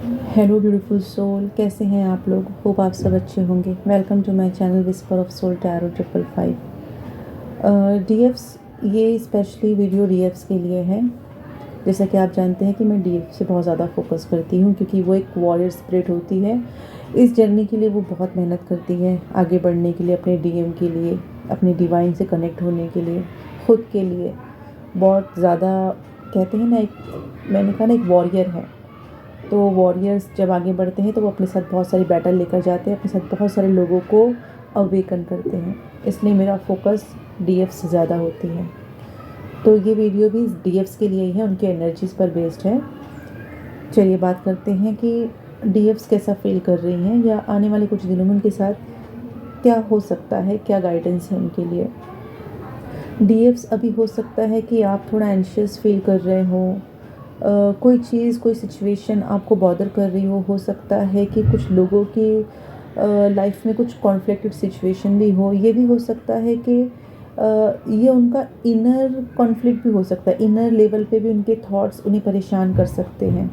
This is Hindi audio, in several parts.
हेलो ब्यूटीफुल सोल, कैसे हैं आप लोग। होप आप सब अच्छे होंगे। Welcome to my channel whisper of soul tarot 555। डीएफ्स, ये स्पेशली वीडियो डीएफ्स के लिए है। जैसा कि आप जानते हैं कि मैं डीएफ से बहुत ज़्यादा फोकस करती हूँ, क्योंकि वो एक वॉरियर स्पिरिट होती है। इस जर्नी के लिए वो बहुत मेहनत करती है, आगे बढ़ने के लिए, अपने डीएम के लिए, अपने डिवाइन से कनेक्ट होने के लिए, खुद के लिए बहुत ज़्यादा। कहते हैं ना, मैंने कहा ना, एक वॉरियर है। तो वॉरियर्स जब आगे बढ़ते हैं तो वो अपने साथ बहुत सारी बैटल लेकर जाते हैं, अपने साथ बहुत सारे लोगों को अवेकन करते हैं। इसलिए मेरा फोकस डीएफ से ज़्यादा होती है। तो ये वीडियो भी डीएफ्स के लिए ही है, उनके एनर्जीज़ पर बेस्ड है। चलिए बात करते हैं कि डीएफ्स कैसा फील कर रही हैं, या आने वाले कुछ दिनों में उनके साथ क्या हो सकता है, क्या गाइडेंस है उनके लिए। डीएफ्स, अभी हो सकता है कि आप थोड़ा एंशियस फील कर रहे हो। कोई चीज़, कोई सिचुएशन आपको बॉदर कर रही हो सकता है कि कुछ लोगों की लाइफ में कुछ कॉन्फ्लिक्टेड सिचुएशन भी हो। ये भी हो सकता है कि ये उनका इनर कॉन्फ्लिक्ट भी हो सकता है, इनर लेवल पे भी उनके थॉट्स उन्हें परेशान कर सकते हैं।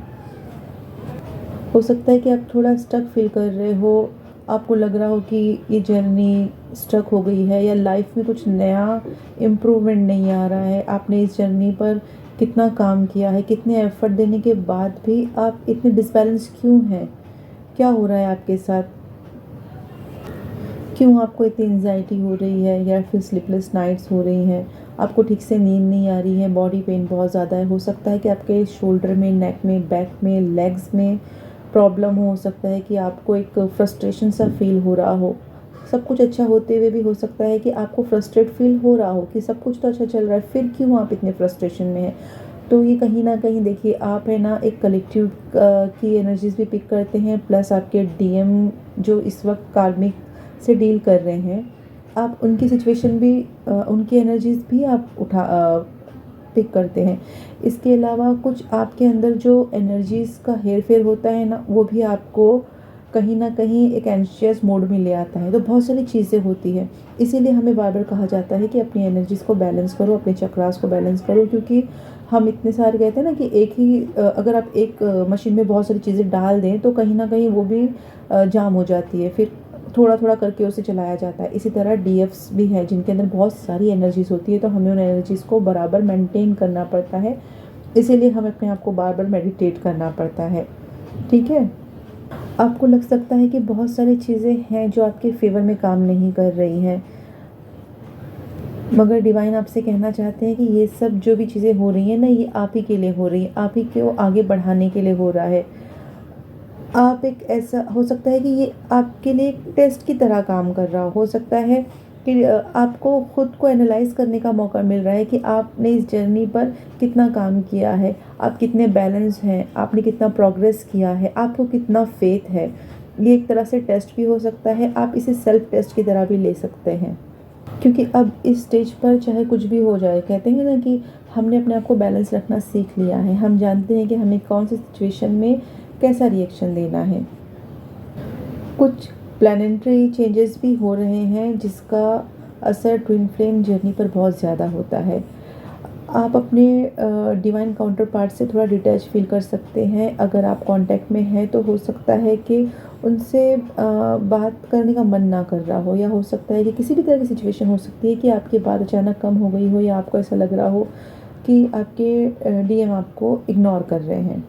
हो सकता है कि आप थोड़ा स्टक फील कर रहे हो, आपको लग रहा हो कि ये जर्नी स्टक हो गई है, या लाइफ में कुछ नया इम्प्रूवमेंट नहीं आ रहा है। आपने इस जर्नी पर कितना काम किया है, कितने एफर्ट देने के बाद भी आप इतने डिसबैलेंस क्यों हैं, क्या हो रहा है आपके साथ, क्यों आपको इतनी एंजाइटी हो रही है, या फिर स्लीपलेस नाइट्स हो रही हैं, आपको ठीक से नींद नहीं आ रही है, बॉडी पेन बहुत ज़्यादा है। हो सकता है कि आपके शोल्डर में, नेक में, बैक में, लेग्स में प्रॉब्लम हो सकता है कि आपको एक फ्रस्ट्रेशन सा फील हो रहा हो। सब कुछ अच्छा होते हुए भी हो सकता है कि आपको फ्रस्ट्रेट फील हो रहा हो कि सब कुछ तो अच्छा चल रहा है, फिर क्यों आप इतने फ्रस्ट्रेशन में हैं। तो ये कहीं ना कहीं देखिए, आप है ना, एक कलेक्टिव की एनर्जीज भी पिक करते हैं, प्लस आपके डीएम जो इस वक्त कार्मिक से डील कर रहे हैं, आप उनकी सिचुएशन भी, उनकी एनर्जीज भी आप पिक करते हैं। इसके अलावा कुछ आपके अंदर जो एनर्जीज़ का हेर फेर होता है ना, वो भी आपको कहीं ना कहीं एक एंशियस मोड में ले आता है। तो बहुत सारी चीज़ें होती हैं, इसीलिए हमें बार बार कहा जाता है कि अपनी एनर्जीज़ को बैलेंस करो, अपने चक्रास को बैलेंस करो। क्योंकि हम इतने सारे कहते हैं ना कि एक ही अगर आप एक मशीन में बहुत सारी चीज़ें डाल दें तो कहीं ना कहीं वो भी जाम हो जाती है, फिर थोड़ा थोड़ा करके उसे चलाया जाता है। इसी तरह डीएफ्स भी है, जिनके अंदर बहुत सारी एनर्जीज होती है, तो हमें उन एनर्जीज़ को बराबर मेंटेन करना पड़ता है। इसीलिए हमें अपने आप को बार बार मेडिटेट करना पड़ता है। ठीक है। आपको लग सकता है कि बहुत सारी चीज़ें हैं जो आपके फेवर में काम नहीं कर रही हैं, मगर डिवाइन आपसे कहना चाहते हैं कि ये सब जो भी चीज़ें हो रही हैं ना, ये आप ही के लिए हो रही हैं, आप ही को आगे बढ़ाने के लिए हो रहा है। आप एक ऐसा, हो सकता है कि ये आपके लिए एक टेस्ट की तरह काम कर रहा हो सकता है कि आपको खुद को एनालाइज करने का मौका मिल रहा है कि आपने इस जर्नी पर कितना काम किया है, आप कितने बैलेंस हैं, आपने कितना प्रोग्रेस किया है, आपको कितना फेथ है। ये एक तरह से टेस्ट भी हो सकता है, आप इसे सेल्फ टेस्ट की तरह भी ले सकते हैं। क्योंकि अब इस स्टेज पर चाहे कुछ भी हो जाए, कहते हैं ना कि हमने अपने आप को बैलेंस रखना सीख लिया है। हम जानते हैं कि हमें कौन सी सिचुएशन में कैसा रिएक्शन देना है। कुछ प्लानिटरी चेंजेस भी हो रहे हैं, जिसका असर ट्विन फ्लेम जर्नी पर बहुत ज़्यादा होता है। आप अपने डिवाइन काउंटर पार्ट से थोड़ा डिटैच फील कर सकते हैं। अगर आप कांटेक्ट में हैं तो हो सकता है कि उनसे बात करने का मन ना कर रहा हो, या हो सकता है कि किसी भी तरह की सिचुएशन हो सकती है कि आपकी बात अचानक कम हो गई हो, या आपको ऐसा लग रहा हो कि आपके डीएम आपको इग्नोर कर रहे हैं।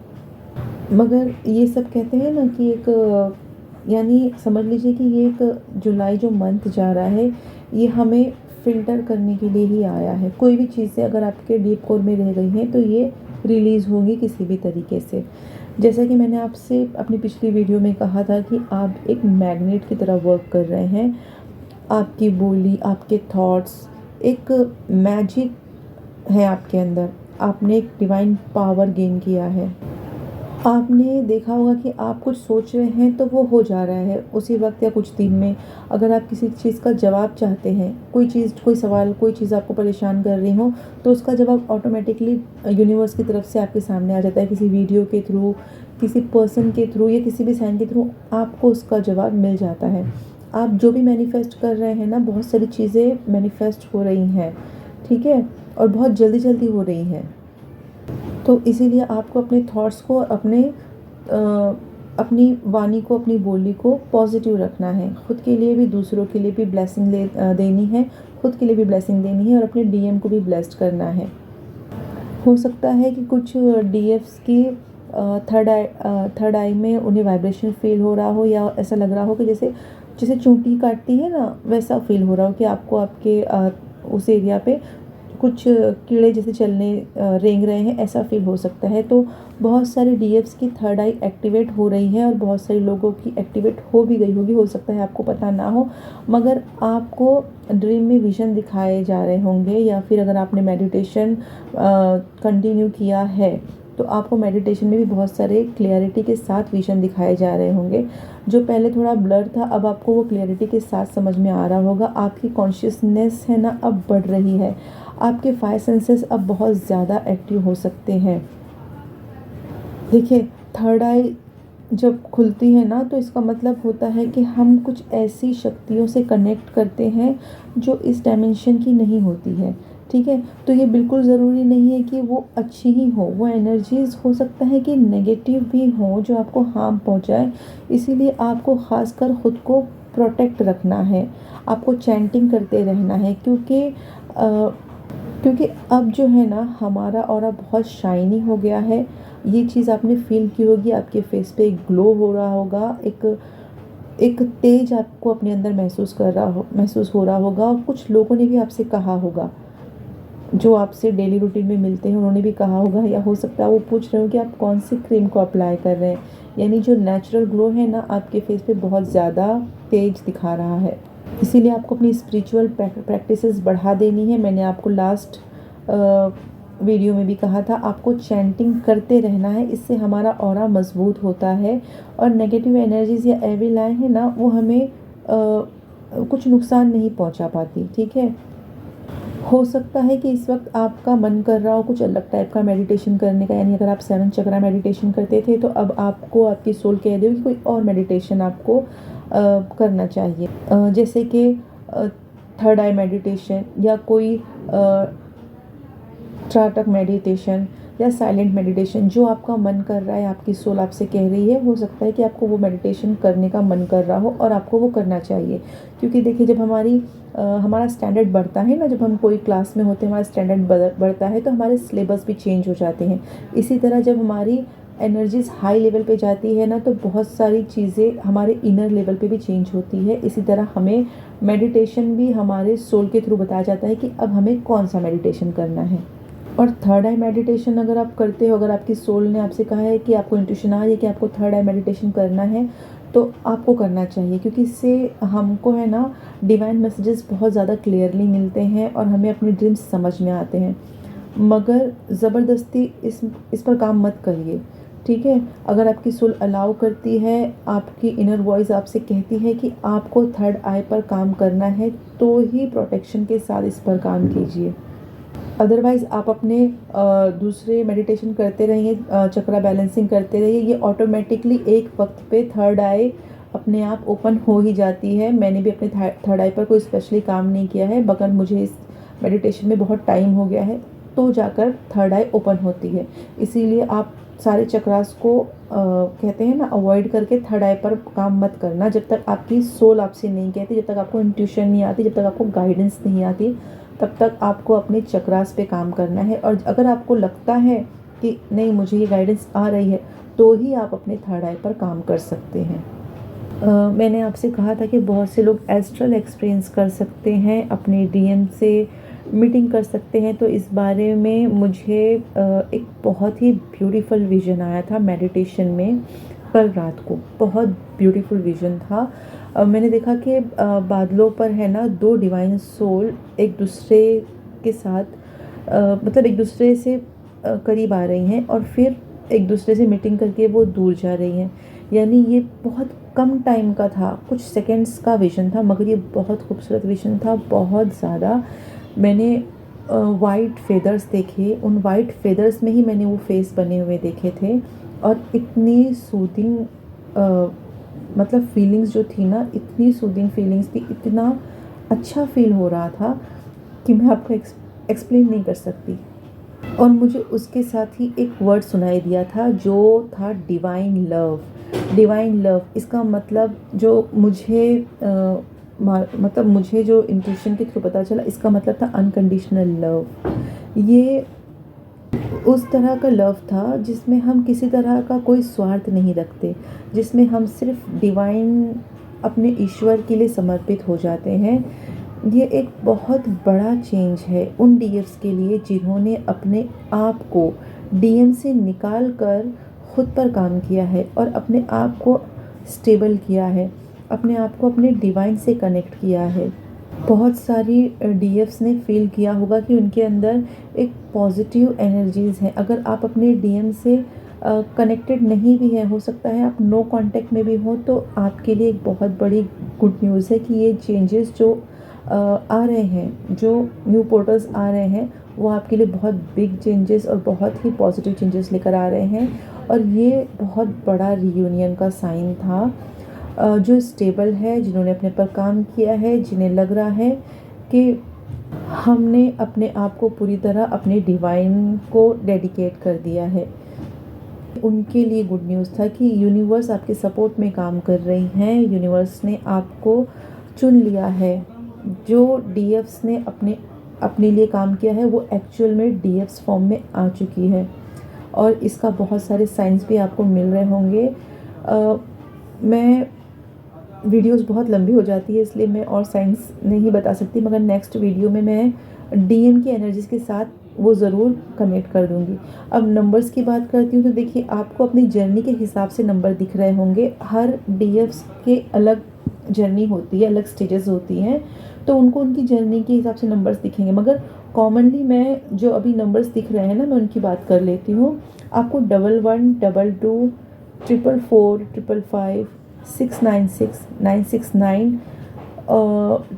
मगर ये सब कहते हैं ना कि एक यानी समझ लीजिए कि ये एक जुलाई जो मंथ जा रहा है, ये हमें फ़िल्टर करने के लिए ही आया है। कोई भी चीज़ें अगर आपके डीप कोर में रह गई हैं तो ये रिलीज़ होंगी किसी भी तरीके से। जैसा कि मैंने आपसे अपनी पिछली वीडियो में कहा था कि आप एक मैग्नेट की तरह वर्क कर रहे हैं। आपकी बोली, आपके थॉट्स, एक मैजिक है आपके अंदर। आपने एक डिवाइन पावर गेन किया है। आपने देखा होगा कि आप कुछ सोच रहे हैं तो वो हो जा रहा है उसी वक्त या कुछ दिन में। अगर आप किसी चीज़ का जवाब चाहते हैं, कोई चीज़, कोई सवाल, कोई चीज़ आपको परेशान कर रही हो, तो उसका जवाब ऑटोमेटिकली यूनिवर्स की तरफ से आपके सामने आ जाता है। किसी वीडियो के थ्रू, किसी पर्सन के थ्रू, या किसी भी साइन के थ्रू आपको उसका जवाब मिल जाता है। आप जो भी मैनिफेस्ट कर रहे हैं ना, बहुत सारी चीज़ें मैनिफेस्ट हो रही हैं। ठीक है। और बहुत जल्दी जल्दी हो रही हैं। तो इसीलिए आपको अपने थॉट्स को, अपने अपनी वाणी को, अपनी बोली को पॉजिटिव रखना है। खुद के लिए भी, दूसरों के लिए भी ब्लेसिंग देनी है, खुद के लिए भी ब्लेसिंग देनी है और अपने डीएम को भी ब्लेस्ड करना है। हो सकता है कि कुछ डीएफ्स की थर्ड आई में उन्हें वाइब्रेशन फील हो रहा हो, या ऐसा लग रहा हो कि जैसे जैसे चूंटी काटती है ना, वैसा फील हो रहा हो कि आपको आपके उस एरिया पे कुछ कीड़े जैसे रेंग रहे हैं, ऐसा फील हो सकता है। तो बहुत सारे डीएफ्स की थर्ड आई एक्टिवेट हो रही है और बहुत सारे लोगों की एक्टिवेट हो भी गई होगी, हो सकता है आपको पता ना हो, मगर आपको ड्रीम में विज़न दिखाए जा रहे होंगे, या फिर अगर आपने मेडिटेशन कंटिन्यू किया है तो आपको मेडिटेशन में भी बहुत सारे क्लियरिटी के साथ विज़न दिखाए जा रहे होंगे। जो पहले थोड़ा ब्लर था, अब आपको वो क्लियरिटी के साथ समझ में आ रहा होगा। आपकी कॉन्शियसनेस है ना, अब बढ़ रही है। आपके 5 सेंसेस अब बहुत ज़्यादा एक्टिव हो सकते हैं। देखिए, थर्ड आई जब खुलती है ना, तो इसका मतलब होता है कि हम कुछ ऐसी शक्तियों से कनेक्ट करते हैं जो इस डायमेंशन की नहीं होती है, ठीक है। तो ये बिल्कुल ज़रूरी नहीं है कि वो अच्छी ही हो, वो एनर्जीज़ हो सकता है कि नेगेटिव भी हो जो आपको हार्म पहुंचाए। इसीलिए आपको ख़ासकर ख़ुद को प्रोटेक्ट रखना है, आपको चैंटिंग करते रहना है, क्योंकि अब जो है ना, हमारा ऑरा बहुत शाइनी हो गया है। ये चीज़ आपने फील की होगी, आपके फेस पे एक ग्लो हो रहा होगा, एक एक तेज आपको अपने अंदर महसूस हो रहा होगा। और कुछ लोगों ने भी आपसे कहा होगा, जो आपसे डेली रूटीन में मिलते हैं, उन्होंने भी कहा होगा, या हो सकता है वो पूछ रहे हो कि आप कौन सी क्रीम को अप्लाई कर रहे हैं। यानी जो नेचुरल ग्लो है ना, आपके फेस पे बहुत ज़्यादा तेज दिखा रहा है। इसीलिए आपको अपनी स्पिरिचुअल प्रैक्टिसेस बढ़ा देनी है। मैंने आपको लास्ट वीडियो में भी कहा था, आपको चैंटिंग करते रहना है, इससे हमारा ऑरा मजबूत होता है और नेगेटिव एनर्जीज या एविल आई है ना, वो हमें कुछ नुकसान नहीं पहुंचा पाती, ठीक है। हो सकता है कि इस वक्त आपका मन कर रहा हो कुछ अलग टाइप का मेडिटेशन करने का, यानी अगर आप 7 चक्रा मेडिटेशन करते थे तो अब आपको आपकी सोल कह दे कि कोई और मेडिटेशन आपको करना चाहिए, जैसे कि थर्ड आई मेडिटेशन, या कोई त्राटक मेडिटेशन, या साइलेंट मेडिटेशन। जो आपका मन कर रहा है, आपकी सोल आपसे कह रही है, हो सकता है कि आपको वो मेडिटेशन करने का मन कर रहा हो और आपको वो करना चाहिए। क्योंकि देखिए, जब हमारा स्टैंडर्ड बढ़ता है ना, जब हम कोई क्लास में होते हैं, हमारा स्टैंडर्ड बढ़ता है, तो हमारे सिलेबस भी चेंज हो जाते हैं। इसी तरह जब हमारी एनर्जीज हाई लेवल पे जाती है ना, तो बहुत सारी चीज़ें हमारे इनर लेवल पे भी चेंज होती है। इसी तरह हमें मेडिटेशन भी हमारे सोल के थ्रू बताया जाता है कि अब हमें कौन सा मेडिटेशन करना है। और थर्ड आई मेडिटेशन अगर आप करते हो, अगर आपकी सोल ने आपसे कहा है कि आपको इंट्यूशन आ रही है कि आपको थर्ड आई मेडिटेशन करना है, तो आपको करना चाहिए, क्योंकि इससे हमको है ना, डिवाइन मैसेजेस बहुत ज़्यादा क्लियरली मिलते हैं और हमें अपने ड्रीम्स समझ में आते हैं। मगर ज़बरदस्ती इस पर काम मत करिए, ठीक है। अगर आपकी सोल अलाउ करती है, आपकी इनर वॉइस आपसे कहती है कि आपको थर्ड आई पर काम करना है, तो ही प्रोटेक्शन के साथ इस पर काम कीजिए। अदरवाइज़ आप अपने दूसरे मेडिटेशन करते रहिए, चक्रा बैलेंसिंग करते रहिए, ये ऑटोमेटिकली एक वक्त पे थर्ड आई अपने आप ओपन हो ही जाती है। मैंने भी अपने थर्ड आई पर कोई स्पेशली काम नहीं किया है, मगर मुझे इस मेडिटेशन में बहुत टाइम हो गया है, तो जाकर थर्ड आई ओपन होती है। इसीलिए आप सारे चक्रास को कहते हैं ना, अवॉइड करके थर्ड आई पर काम मत करना, जब तक आपकी सोल आपसे नहीं कहती, जब तक आपको इंट्यूशन नहीं आती, जब तक आपको गाइडेंस नहीं आती, तब तक आपको अपने चक्रास पे काम करना है। और अगर आपको लगता है कि नहीं, मुझे ये गाइडेंस आ रही है, तो ही आप अपने थर्ड आई पर काम कर सकते हैं। मैंने आपसे कहा था कि बहुत से लोग एस्ट्रल एक्सपीरियंस कर सकते हैं, अपने डीएम से मीटिंग कर सकते हैं। तो इस बारे में मुझे एक बहुत ही ब्यूटीफुल विज़न आया था मेडिटेशन में कल रात को, बहुत ब्यूटीफुल विज़न था। मैंने देखा कि बादलों पर है ना, 2 डिवाइन सोल एक दूसरे के साथ मतलब एक दूसरे से करीब आ रही हैं और फिर एक दूसरे से मीटिंग करके वो दूर जा रही हैं। यानी ये बहुत कम टाइम का था, कुछ सेकंड्स का विज़न था, मगर ये बहुत खूबसूरत विज़न था, बहुत ज़्यादा। मैंने वाइट फेदर्स देखे, उन वाइट फेदर्स में ही मैंने वो फेस बने हुए देखे थे, और इतनी सूदिंग मतलब फीलिंग्स जो थी ना, इतनी सूदिंग फीलिंग्स थी, इतना अच्छा फील हो रहा था कि मैं आपको एक्सप्लेन नहीं कर सकती। और मुझे उसके साथ ही एक वर्ड सुनाई दिया था, जो था डिवाइन लव। डिवाइन लव, इसका मतलब जो मुझे मतलब मुझे जो इंट्यूशन के थ्रू पता चला, इसका मतलब था अनकंडीशनल लव। ये उस तरह का लव था जिसमें हम किसी तरह का कोई स्वार्थ नहीं रखते, जिसमें हम सिर्फ डिवाइन अपने ईश्वर के लिए समर्पित हो जाते हैं। ये एक बहुत बड़ा चेंज है उन डीएफ्स के लिए जिन्होंने अपने आप को डीएम से निकाल कर खुद पर काम किया है और अपने आप को स्टेबल किया है, अपने आप को अपने डिवाइन से कनेक्ट किया है। बहुत सारी डीएफ्स ने फील किया होगा कि उनके अंदर एक पॉजिटिव एनर्जीज़ हैं। अगर आप अपने डीएम से कनेक्टेड नहीं भी हैं, हो सकता है आप नो कांटेक्ट में भी हो, तो आपके लिए एक बहुत बड़ी गुड न्यूज़ है कि ये चेंजेस जो आ रहे हैं, जो न्यू पोर्टल्स आ रहे हैं, वो आपके लिए बहुत बिग चेंजेस और बहुत ही पॉजिटिव चेंजेस लेकर आ रहे हैं। और ये बहुत बड़ा रीयूनियन का साइन था। जो स्टेबल है, जिन्होंने अपने पर काम किया है, जिन्हें लग रहा है कि हमने अपने आप को पूरी तरह अपने डिवाइन को डेडिकेट कर दिया है, उनके लिए गुड न्यूज़ था कि यूनिवर्स आपके सपोर्ट में काम कर रही हैं। यूनिवर्स ने आपको चुन लिया है। जो डीएफ्स ने अपने लिए काम किया है, वो एक्चुअल में डीएफ्स फॉर्म में आ चुकी है और इसका बहुत सारे साइंस भी आपको मिल रहे होंगे। मैं वीडियोस बहुत लंबी हो जाती है, इसलिए मैं और साइंस नहीं बता सकती, मगर नेक्स्ट वीडियो में मैं डीएम की एनर्जीज़ के साथ वो ज़रूर कनेक्ट कर दूँगी। अब नंबर्स की बात करती हूँ तो देखिए, आपको अपनी जर्नी के हिसाब से नंबर दिख रहे होंगे। हर डीएफ्स के अलग जर्नी होती है, अलग स्टेजेस होती हैं, तो उनको उनकी जर्नी के हिसाब से नंबर्स दिखेंगे। मगर कॉमनली मैं जो अभी नंबर्स दिख रहे हैं ना, मैं उनकी बात कर लेती हूँ। आपको 11 22 444 555 696 969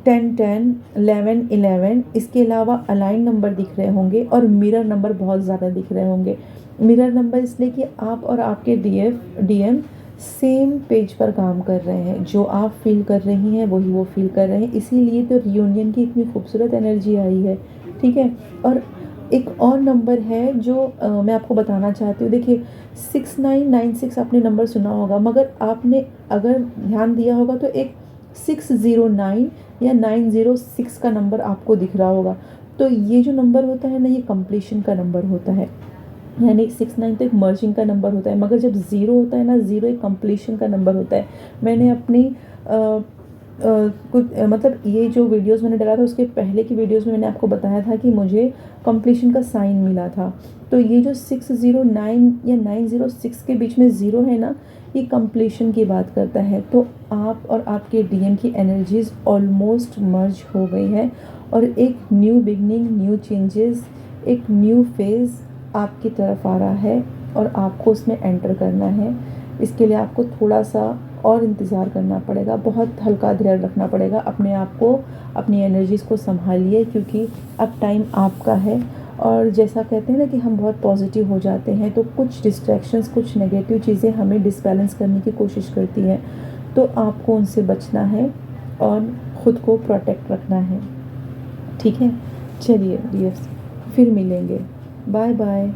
10 10 11 11, इसके अलावा अलाइन नंबर दिख रहे होंगे और मिरर नंबर बहुत ज़्यादा दिख रहे होंगे। मिरर नंबर इसलिए कि आप और आपके डीएम सेम पेज पर काम कर रहे हैं। जो आप फील कर रही हैं वही वो फील कर रहे हैं, इसीलिए तो रियूनियन की इतनी खूबसूरत एनर्जी आई है। ठीक है। और एक और नंबर है जो मैं आपको बताना चाहती हूँ। देखिए, 6996 आपने नंबर सुना होगा, मगर आपने अगर ध्यान दिया होगा तो एक 609 या 906 का नंबर आपको दिख रहा होगा। तो ये जो नंबर होता है ना, ये कंप्लीशन का नंबर होता है। यानी 69 तो एक मर्जिंग का नंबर होता है, मगर जब ज़ीरो होता है ना, ज़ीरो एक कंप्लीशन का नंबर होता है। मैंने अपनी कुछ मतलब ये जो वीडियोस मैंने डाला था, उसके पहले की वीडियोस में मैंने आपको बताया था कि मुझे कंप्लीशन का साइन मिला था। तो ये जो 609 या 906 के बीच में ज़ीरो है ना, ये कंप्लीशन की बात करता है। तो आप और आपके डीएम की एनर्जीज़ ऑलमोस्ट मर्ज हो गई है और एक न्यू बिगनिंग, न्यू चेंजेस, एक न्यू फेज़ आपकी तरफ आ रहा है और आपको उसमें एंटर करना है। इसके लिए आपको थोड़ा सा और इंतज़ार करना पड़ेगा, बहुत हल्का धैर्य रखना पड़ेगा। अपने आप को, अपनी एनर्जीज़ को संभालिए, क्योंकि अब टाइम आपका है। और जैसा कहते हैं ना कि हम बहुत पॉजिटिव हो जाते हैं, तो कुछ डिस्ट्रैक्शंस, कुछ नेगेटिव चीज़ें हमें डिसबैलेंस करने की कोशिश करती हैं, तो आपको उनसे बचना है और ख़ुद को प्रोटेक्ट रखना है। ठीक है, चलिए डियर्स, फिर मिलेंगे। Bye bye.